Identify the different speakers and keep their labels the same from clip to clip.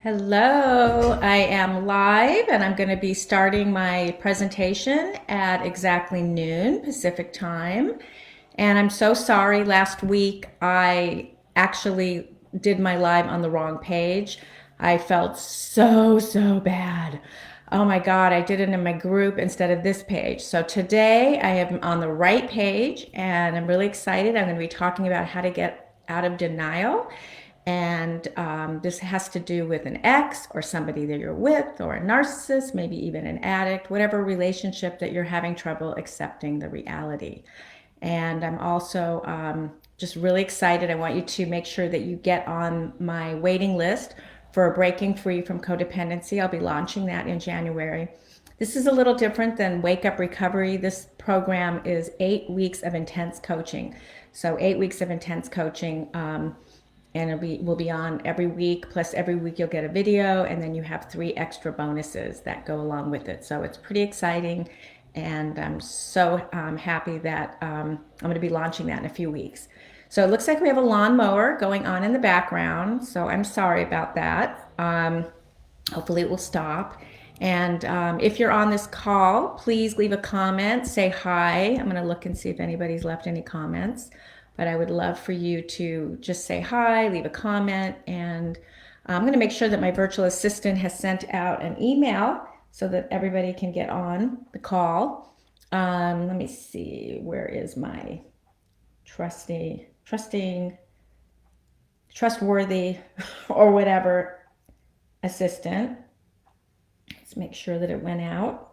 Speaker 1: Hello, I am live and I'm going to be starting my presentation at exactly noon Pacific time. And I'm so sorry, last week I actually did my live on the wrong page. I felt so bad. Oh my God, I did it in my group instead of this page. So today I am on the right page and I'm really excited. I'm going to be talking about how to get out of denial. And this has to do with an ex or somebody that you're with or a narcissist, maybe even an addict, whatever relationship that you're having trouble accepting the reality. And I'm also just really excited. I want you to make sure that you get on my waiting list for Breaking Free from Codependency. I'll be launching that in January. This is a little different than Wake Up Recovery. This program is 8 weeks of intense coaching. So 8 weeks of intense coaching. And we'll be on every week, plus every week you'll get a video, and then you have 3 extra bonuses that go along with it. So it's pretty exciting, and I'm so happy that I'm going to be launching that in a few weeks. So it looks like we have a lawnmower going on in the background, so I'm sorry about that. Hopefully it will stop. And if you're on this call, please leave a comment, say hi. I'm going to look and see if anybody's left any comments. But I would love for you to just say hi, leave a comment, and I'm going to make sure that my virtual assistant has sent out an email so that everybody can get on the call. Let me see, where is my trustworthy, or whatever assistant? Let's make sure that it went out.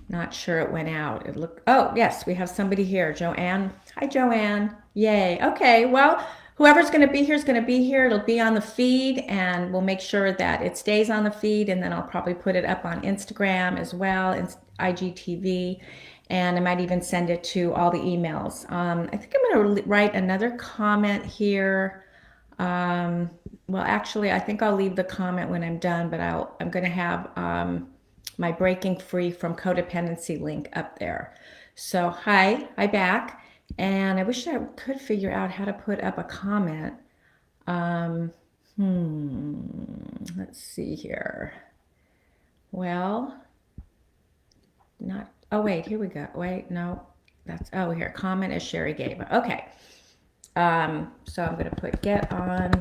Speaker 1: Not sure it went out. It looked, oh, yes, we have somebody here. Joanne. Hi, Joanne. Yay. Okay, well, whoever's going to be here is going to be here. It'll be on the feed, and we'll make sure that it stays on the feed, and then I'll probably put it up on Instagram as well, and IGTV, and I might even send it to all the emails. I think I'm going to write another comment here. Well, actually, I think I'll leave the comment when I'm done, but I'm going to have my Breaking Free from Codependency link up there. So hi back. And I wish I could figure out how to put up a comment. Um, let's see here. Well, not, oh wait, here we go. Wait, no, oh, here, comment as Sherry gave. Okay. So I'm going to put get on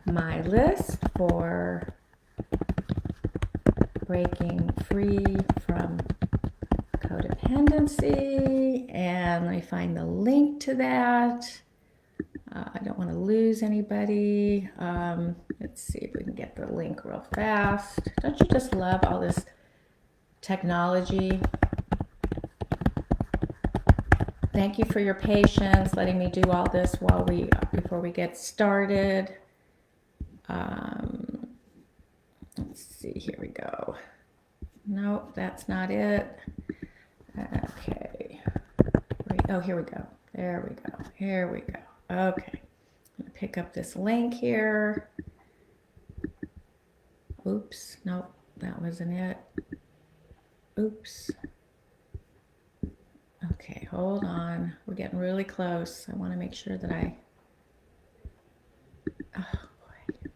Speaker 1: my list for Breaking Free from Codependency, and let me find the link to that. I don't want to lose anybody. Let's see if we can get the link real fast. Don't you just love all this technology? Thank you for your patience, letting me do all this before we get started. Let's see, here we go. Nope, that's not it. Okay. Oh, here we go. There we go. Here we go. Okay. I'm going to pick up this link here. Oops. Nope, that wasn't it. Oops. Okay, hold on. We're getting really close. I want to make sure that oh boy.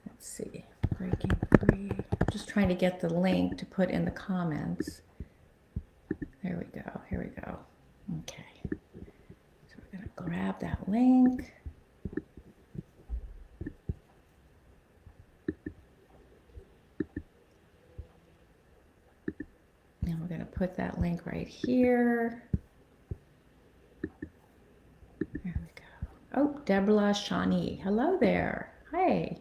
Speaker 1: Let's see. Breaking Free. I'm just trying to get the link to put in the comments. There we go. Here we go. Okay. So we're going to grab that link. And we're going to put that link right here. There we go. Oh, Deborah Shawnee. Hello there. Hi.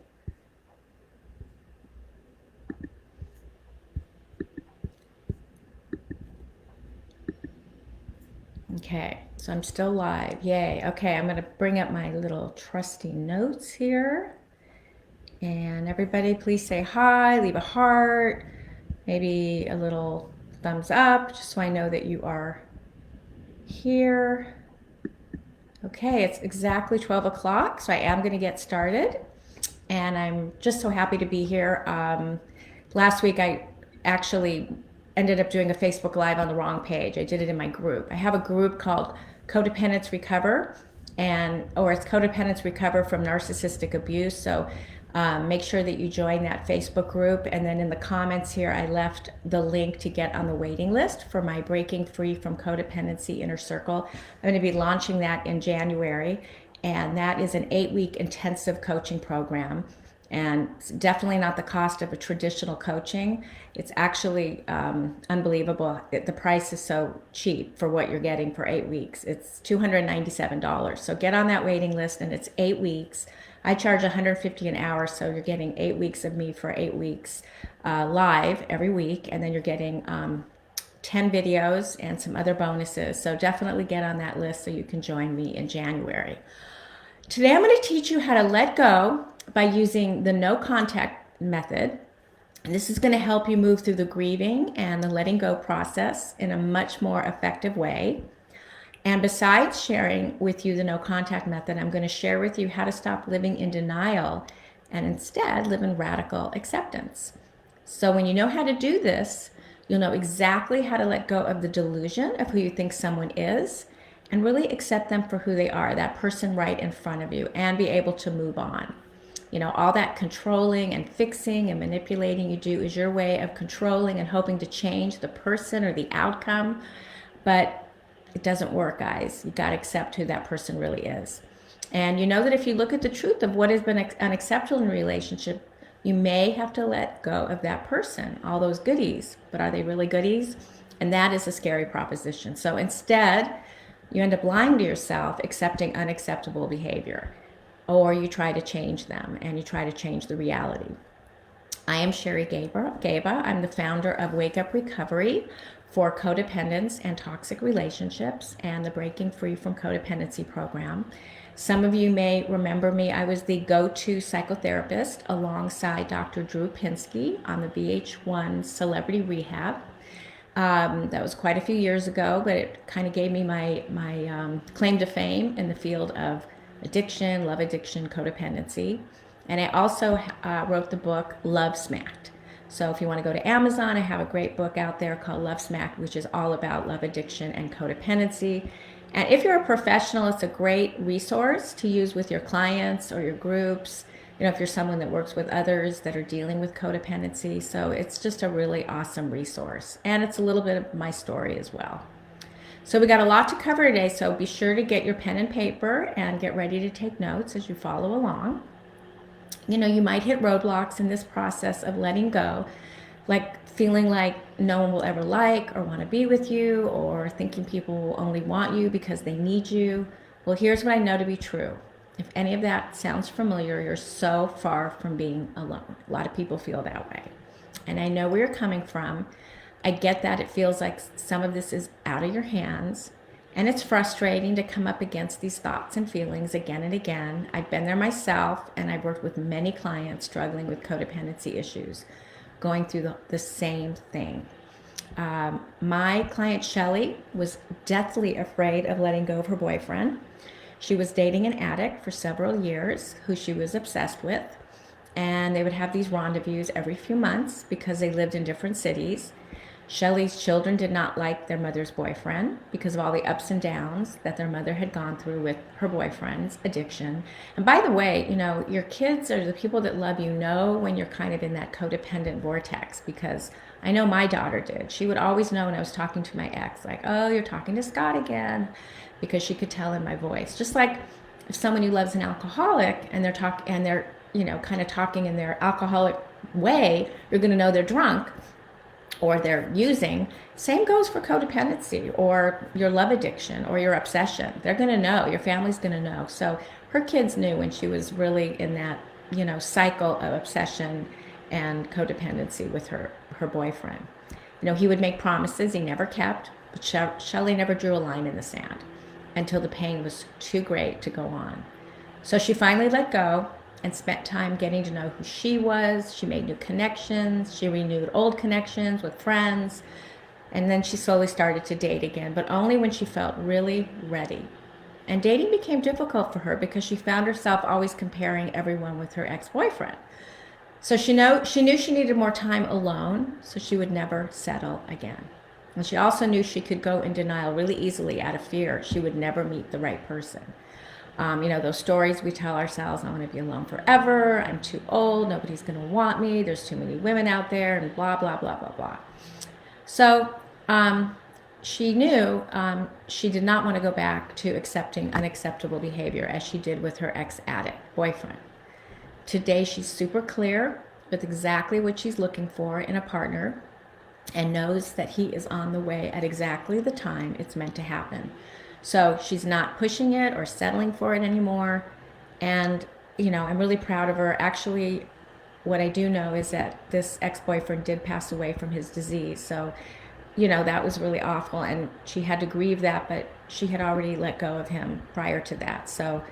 Speaker 1: Okay, so I'm still live. Yay. Okay, I'm going to bring up my little trusty notes here. And everybody, please say hi, leave a heart, maybe a little thumbs up, just so I know that you are here. Okay, it's exactly 12 o'clock, so I am going to get started. And I'm just so happy to be here. Last week, I actually ended up doing a Facebook Live on the wrong page. I did it in my group. I have a group called Codependence Recover, or it's Codependence Recover from Narcissistic Abuse. So make sure that you join that Facebook group. And then in the comments here, I left the link to get on the waiting list for my Breaking Free from Codependency Inner Circle. I'm going to be launching that in January. And that is an 8-week intensive coaching program. And it's definitely not the cost of a traditional coaching. It's actually unbelievable. The price is so cheap for what you're getting for 8 weeks. It's $297. So get on that waiting list, and it's 8 weeks. I charge $150 an hour, so you're getting 8 weeks of me for 8 weeks live every week, and then you're getting 10 videos and some other bonuses. So definitely get on that list so you can join me in January. Today I'm going to teach you how to let go by using the no contact method. And this is going to help you move through the grieving and the letting go process in a much more effective way. And besides sharing with you the no contact method, I'm going to share with you how to stop living in denial and instead live in radical acceptance. So when you know how to do this, you'll know exactly how to let go of the delusion of who you think someone is and really accept them for who they are, that person right in front of you, and be able to move on. You know, all that controlling and fixing and manipulating you do is your way of controlling and hoping to change the person or the outcome. But it doesn't work, guys. You got to accept who that person really is. And you know that if you look at the truth of what has been unacceptable in a relationship, you may have to let go of that person, all those goodies. But are they really goodies? And that is a scary proposition. So instead, you end up lying to yourself, accepting unacceptable behavior. Or you try to change them and you try to change the reality. I am Sherry Gaba. I'm the founder of Wake Up Recovery for Codependence and Toxic Relationships and the Breaking Free from Codependency program. Some of you may remember me. I was the go-to psychotherapist alongside Dr. Drew Pinsky on the VH1 Celebrity Rehab. That was quite a few years ago, but it kind of gave me my claim to fame in the field of addiction, love addiction, codependency. And I also wrote the book Love Smacked. So if you want to go to Amazon, I have a great book out there called Love Smacked, which is all about love addiction and codependency. And if you're a professional, it's a great resource to use with your clients or your groups. You know, if you're someone that works with others that are dealing with codependency. So it's just a really awesome resource. And it's a little bit of my story as well. So we got a lot to cover today, so be sure to get your pen and paper and get ready to take notes as you follow along. You know, you might hit roadblocks in this process of letting go, like feeling like no one will ever like or want to be with you, or thinking people will only want you because they need you. Well, here's what I know to be true. If any of that sounds familiar, you're so far from being alone. A lot of people feel that way. And I know where you're coming from. I get that it feels like some of this is out of your hands, and it's frustrating to come up against these thoughts and feelings again and again. I've been there myself, and I've worked with many clients struggling with codependency issues, going through the same thing. My client Shelly was deathly afraid of letting go of her boyfriend. She was dating an addict for several years who she was obsessed with, and they would have these rendezvous every few months because they lived in different cities. Shelly's children did not like their mother's boyfriend because of all the ups and downs that their mother had gone through with her boyfriend's addiction. And by the way, you know, your kids are the people that love you know when you're kind of in that codependent vortex, because I know my daughter did. She would always know when I was talking to my ex, like, oh, you're talking to Scott again, because she could tell in my voice. Just like if someone who loves an alcoholic and they're you know, kind of talking in their alcoholic way, you're going to know they're drunk or they're using. Same goes for codependency or your love addiction or your obsession. They're going to know. Your family's going to know. So her kids knew when she was really in that, you know, cycle of obsession and codependency with her boyfriend. You know, he would make promises he never kept, but Shelly never drew a line in the sand until the pain was too great to go on. So she finally let go and spent time getting to know who she was. She made new connections. She renewed old connections with friends. And then she slowly started to date again, but only when she felt really ready. And dating became difficult for her because she found herself always comparing everyone with her ex-boyfriend. So she knew she needed more time alone, so she would never settle again. And she also knew she could go in denial really easily out of fear she would never meet the right person. Those stories we tell ourselves, I want to be alone forever, I'm too old, nobody's going to want me, there's too many women out there, and blah, blah, blah, blah, blah. So she knew she did not want to go back to accepting unacceptable behavior as she did with her ex-addict boyfriend. Today, she's super clear with exactly what she's looking for in a partner and knows that he is on the way at exactly the time it's meant to happen. So she's not pushing it or settling for it anymore. And, I'm really proud of her. Actually, what I do know is that this ex-boyfriend did pass away from his disease. So, that was really awful. And she had to grieve that, but she had already let go of him prior to that. So,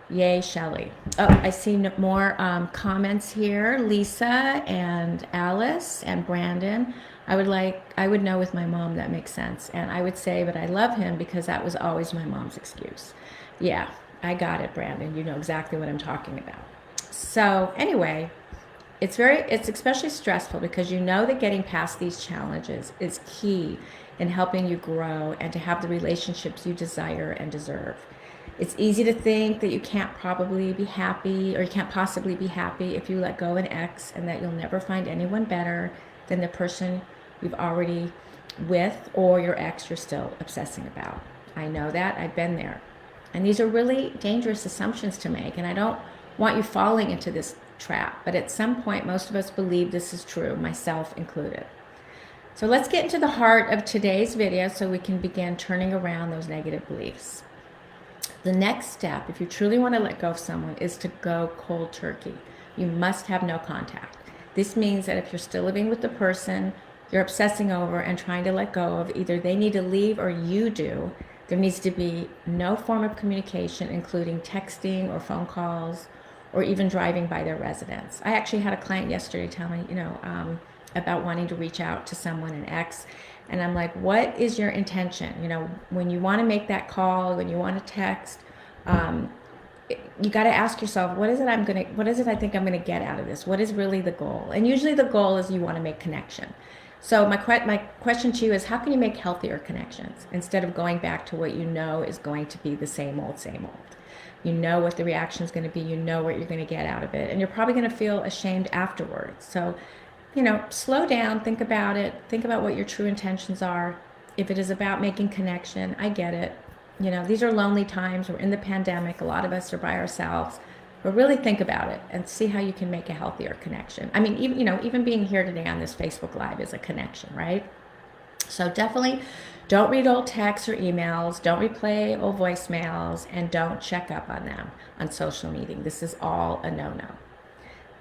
Speaker 1: yay, Shelley. Oh, I see more comments here. Lisa and Alice and Brandon. I would know with my mom that makes sense. And I would say, but I love him because that was always my mom's excuse. Yeah, I got it, Brandon. You know exactly what I'm talking about. So anyway, it's especially stressful because you know that getting past these challenges is key in helping you grow and to have the relationships you desire and deserve. It's easy to think that you can't probably be happy or you can't possibly be happy if you let go of an ex and that you'll never find anyone better than the person you've already with or your ex you're still obsessing about. I know that. I've been there. And these are really dangerous assumptions to make, and I don't want you falling into this trap, but at some point most of us believe this is true, myself included. So let's get into the heart of today's video so we can begin turning around those negative beliefs. The next step, if you truly want to let go of someone, is to go cold turkey. You must have no contact. This means that if you're still living with the person you're obsessing over and trying to let go of, either they need to leave or you do, there needs to be no form of communication, including texting or phone calls or even driving by their residence. I actually had a client yesterday tell me, about wanting to reach out to someone, an ex, and I'm like, what is your intention? When you want to make that call, when you want to text, you got to ask yourself, what is it I think I'm going to get out of this? What is really the goal? And usually the goal is you want to make connection. So my question to you is, how can you make healthier connections instead of going back to what you know is going to be the same old, same old? You know what the reaction is going to be. You know what you're going to get out of it. And you're probably going to feel ashamed afterwards. So, slow down, think about it. Think about what your true intentions are. If it is about making connection, I get it. These are lonely times. We're in the pandemic. A lot of us are by ourselves. But really think about it and see how you can make a healthier connection. I mean, even being here today on this Facebook Live is a connection, right? So definitely don't read old texts or emails, don't replay old voicemails, and don't check up on them on social media. This is all a no-no.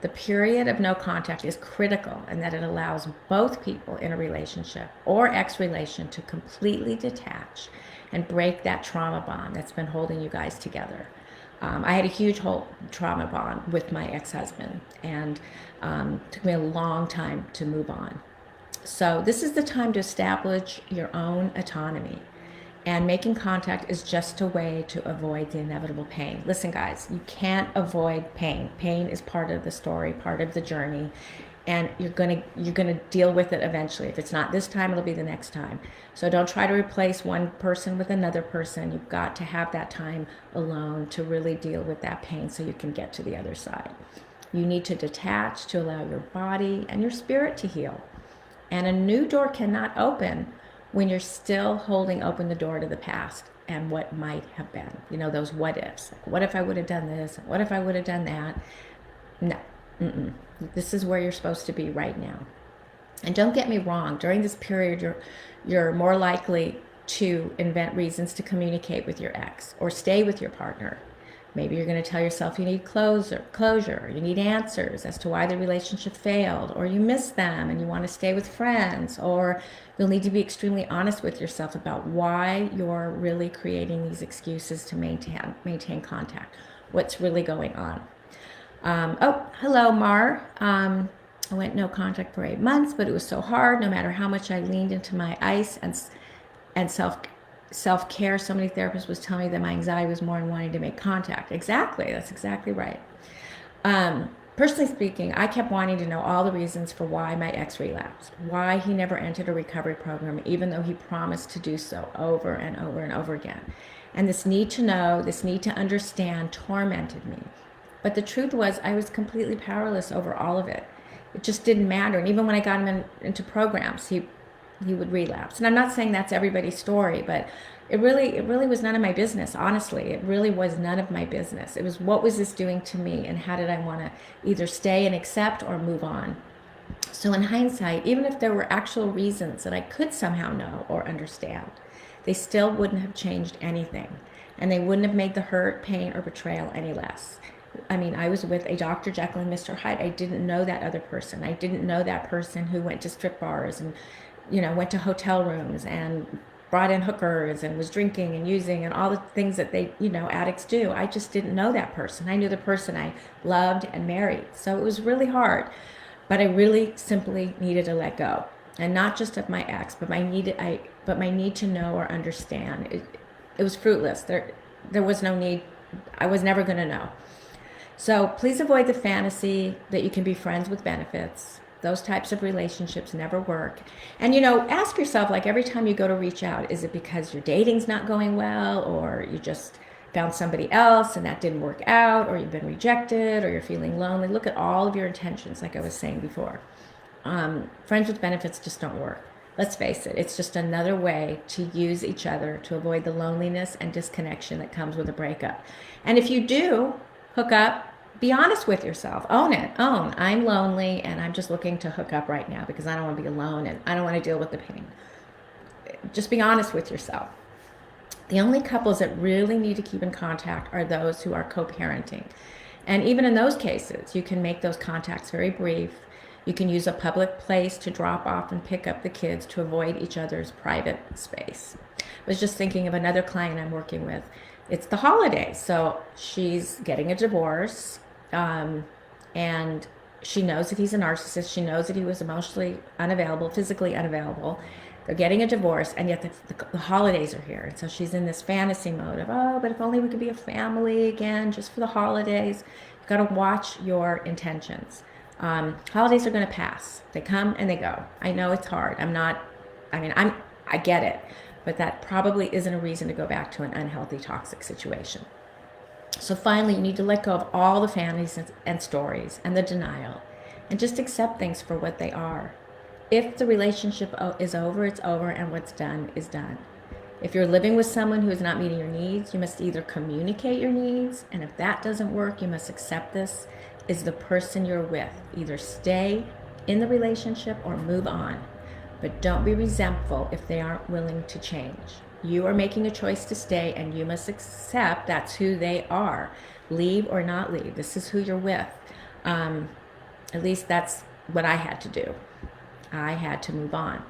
Speaker 1: The period of no contact is critical in that it allows both people in a relationship or ex-relation to completely detach and break that trauma bond that's been holding you guys together. I had a huge trauma bond with my ex-husband, and it took me a long time to move on. So this is the time to establish your own autonomy. And making contact is just a way to avoid the inevitable pain. Listen, guys, you can't avoid pain. Pain is part of the story, part of the journey. And you're gonna deal with it eventually. If it's not this time, it'll be the next time. So don't try to replace one person with another person. You've got to have that time alone to really deal with that pain so you can get to the other side. You need to detach to allow your body and your spirit to heal. And a new door cannot open when you're still holding open the door to the past and what might have been. Those what ifs. Like, what if I would have done this? What if I would have done that? No. This is where you're supposed to be right now. And don't get me wrong, during this period, you're more likely to invent reasons to communicate with your ex or stay with your partner. Maybe you're going to tell yourself you need closure, you need answers as to why the relationship failed, or you miss them and you want to stay with friends, or you'll need to be extremely honest with yourself about why you're really creating these excuses to maintain contact. What's really going on? Oh, hello, Mar. I went no contact for 8 months, but it was so hard. No matter how much I leaned into my ice and self-care. So many therapists was telling me that my anxiety was more in wanting to make contact. Exactly. That's exactly right. Personally speaking, I kept wanting to know all the reasons for why my ex relapsed, why he never entered a recovery program, even though he promised to do so over and over and over again. And this need to know, this need to understand tormented me. But the truth was, I was completely powerless over all of it. It just didn't matter. And even when I got him into programs, he would relapse. And I'm not saying that's everybody's story, but it really was none of my business. Honestly, it really was none of my business. It was, what was this doing to me, and how did I want to either stay and accept or move on? So in hindsight, even if there were actual reasons that I could somehow know or understand, they still wouldn't have changed anything, and they wouldn't have made the hurt, pain, or betrayal any less. I mean, I was with a Dr. Jekyll and Mr. Hyde. I didn't know that other person. I didn't know that person who went to strip bars and, went to hotel rooms and brought in hookers and was drinking and using and all the things that they, addicts do. I just didn't know that person. I knew the person I loved and married. So it was really hard. But I really simply needed to let go. And not just of my ex, but my need to know or understand. It was fruitless. There was no need. I was never going to know. So please avoid the fantasy that you can be friends with benefits. Those types of relationships never work. And, ask yourself, like, every time you go to reach out, is it because your dating's not going well, or you just found somebody else and that didn't work out, or you've been rejected, or you're feeling lonely? Look at all of your intentions, like I was saying before. Friends with benefits just don't work. Let's face it, it's just another way to use each other to avoid the loneliness and disconnection that comes with a breakup. And if you do hook up, be honest with yourself. Own it. Own, I'm lonely and I'm just looking to hook up right now because I don't want to be alone and I don't want to deal with the pain. Just be honest with yourself. The only couples that really need to keep in contact are those who are co-parenting. And even in those cases, you can make those contacts very brief. You can use a public place to drop off and pick up the kids to avoid each other's private space. I was just thinking of another client I'm working with. It's the holidays, so she's getting a divorce, and she knows that he's a narcissist. She knows that he was emotionally unavailable, physically unavailable. They're getting a divorce, and yet the holidays are here. And so she's in this fantasy mode of, oh, but if only we could be a family again, just for the holidays. You've got to watch your intentions. Holidays are going to pass. They come and they go. I know it's hard. I get it, but that probably isn't a reason to go back to an unhealthy, toxic situation. So finally, you need to let go of all the fantasies and stories and the denial and just accept things for what they are. If the relationship is over, it's over, and what's done is done. If you're living with someone who is not meeting your needs, you must either communicate your needs, and if that doesn't work, you must accept this is the person you're with. Either stay in the relationship or move on. But don't be resentful if they aren't willing to change. You are making a choice to stay, and you must accept that's who they are. Leave or not leave. This is who you're with. At least that's what I had to do. I had to move on.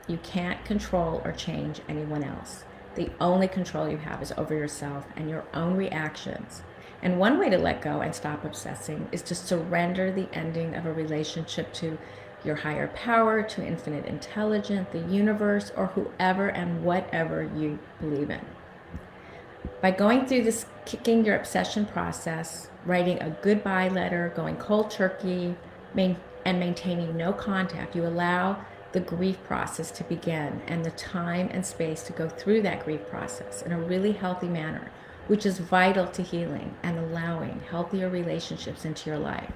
Speaker 1: You can't control or change anyone else. The only control you have is over yourself and your own reactions. And one way to let go and stop obsessing is to surrender the ending of a relationship to your higher power, to infinite intelligence, the universe, or whoever and whatever you believe in. By going through this kicking your obsession process, writing a goodbye letter, going cold turkey, and maintaining no contact, you allow the grief process to begin and the time and space to go through that grief process in a really healthy manner, which is vital to healing and allowing healthier relationships into your life.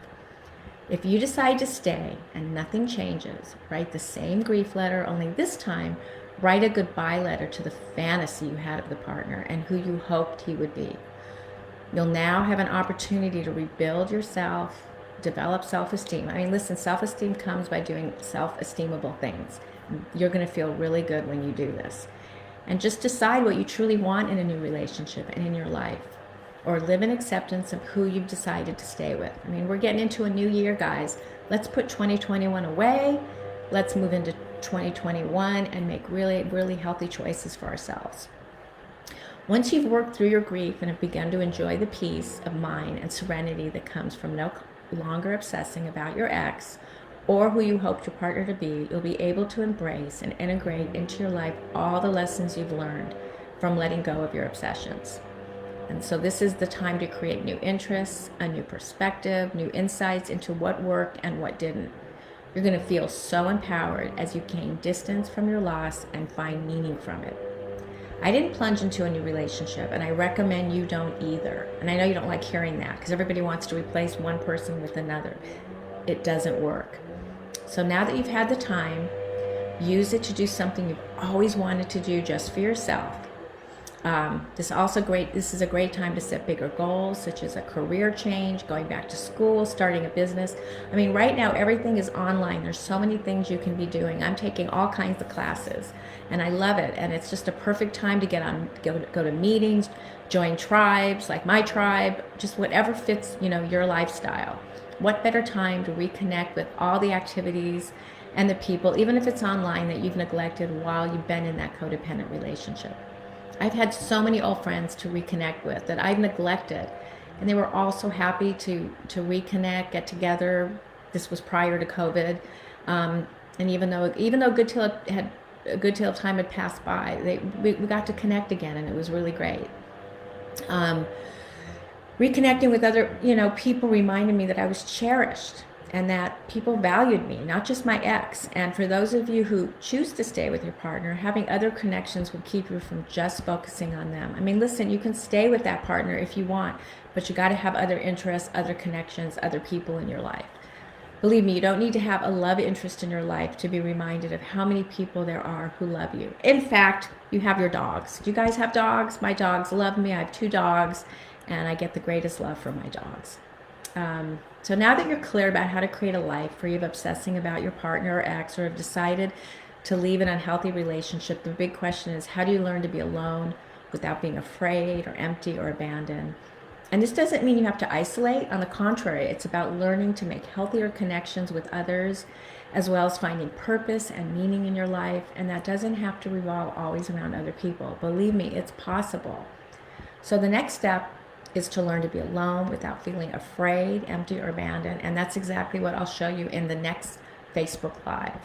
Speaker 1: If you decide to stay and nothing changes, write the same grief letter, only this time, write a goodbye letter to the fantasy you had of the partner and who you hoped he would be. You'll now have an opportunity to rebuild yourself, develop self-esteem. Listen, self-esteem comes by doing self-esteemable things. You're going to feel really good when you do this. And just decide what you truly want in a new relationship and in your life. Or live in acceptance of who you've decided to stay with. We're getting into a new year, guys. Let's put 2021 away. Let's move into 2021 and make really, really healthy choices for ourselves. Once you've worked through your grief and have begun to enjoy the peace of mind and serenity that comes from no longer obsessing about your ex or who you hoped your partner to be, you'll be able to embrace and integrate into your life all the lessons you've learned from letting go of your obsessions. And so this is the time to create new interests, a new perspective, new insights into what worked and what didn't. You're going to feel so empowered as you gain distance from your loss and find meaning from it. I didn't plunge into a new relationship, and I recommend you don't either. And I know you don't like hearing that because everybody wants to replace one person with another. It doesn't work. So now that you've had the time, use it to do something you've always wanted to do just for yourself. This is a great time to set bigger goals, such as a career change, going back to school, starting a business. I mean, right now everything is online. There's so many things you can be doing. I'm taking all kinds of classes, and I love it. And it's just a perfect time to go to meetings, join tribes like my tribe, just whatever fits, your lifestyle. What better time to reconnect with all the activities and the people, even if it's online, that you've neglected while you've been in that codependent relationship. I've had so many old friends to reconnect with that I've neglected, and they were all so happy to reconnect, get together. This was prior to COVID, and even though a good deal of time had passed by, we got to connect again, and it was really great. Reconnecting with other people reminded me that I was cherished and that people valued me, not just my ex. And for those of you who choose to stay with your partner, having other connections will keep you from just focusing on them. I mean, listen, you can stay with that partner if you want, but you got to have other interests, other connections, other people in your life. Believe me, you don't need to have a love interest in your life to be reminded of how many people there are who love you. In fact, you have your dogs. Do you guys have dogs? My dogs love me. I have 2 dogs, and I get the greatest love from my dogs. So now that you're clear about how to create a life free of obsessing about your partner or ex, or have decided to leave an unhealthy relationship, the big question is, how do you learn to be alone without being afraid or empty or abandoned? And this doesn't mean you have to isolate. On the contrary, it's about learning to make healthier connections with others, as well as finding purpose and meaning in your life. And that doesn't have to revolve always around other people. Believe me, it's possible. So the next step is to learn to be alone without feeling afraid, empty, or abandoned. And that's exactly what I'll show you in the next Facebook Live.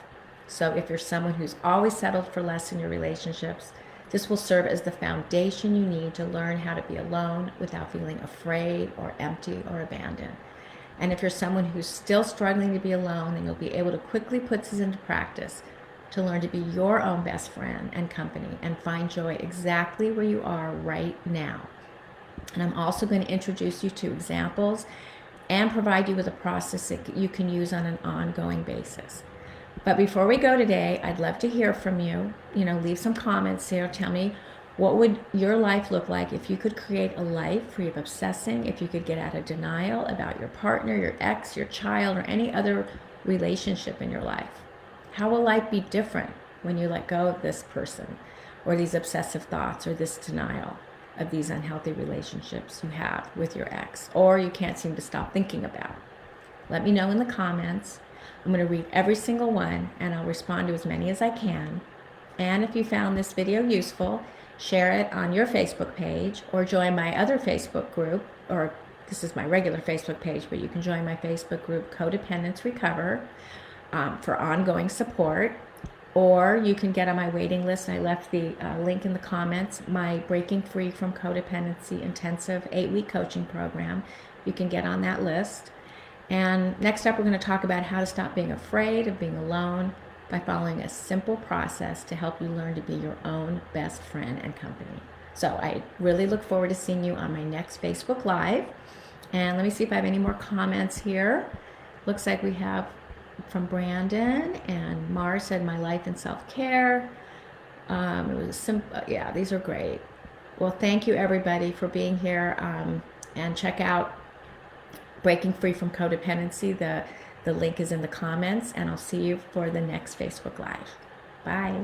Speaker 1: So if you're someone who's always settled for less in your relationships, this will serve as the foundation you need to learn how to be alone without feeling afraid or empty or abandoned. And if you're someone who's still struggling to be alone, then you'll be able to quickly put this into practice to learn to be your own best friend and company and find joy exactly where you are right now. And I'm also going to introduce you to examples and provide you with a process that you can use on an ongoing basis. But before we go today, I'd love to hear from you. Leave some comments here. Tell me, what would your life look like if you could create a life free of obsessing, if you could get out of denial about your partner, your ex, your child, or any other relationship in your life? How will life be different when you let go of this person, or these obsessive thoughts, or this denial of these unhealthy relationships you have with your ex, or you can't seem to stop thinking about? Let me know in the comments. I'm going to read every single one, and I'll respond to as many as I can. And if you found this video useful, share it on your Facebook page, or join my other Facebook group, or this is my regular Facebook page, but you can join my Facebook group, Codependence Recover, for ongoing support. Or you can get on my waiting list. I left the link in the comments, my Breaking Free from Codependency Intensive 8-week coaching program. You can get on that list. And next up, we're going to talk about how to stop being afraid of being alone by following a simple process to help you learn to be your own best friend and company. So I really look forward to seeing you on my next Facebook Live. And let me see if I have any more comments here. Looks like we have from Brandon, and Mars said, my life in self-care. It was simple. Yeah, these are great. Well, thank you everybody for being here, and check out Breaking Free from Codependency. The link is in the comments, and I'll see you for the next Facebook Live. Bye.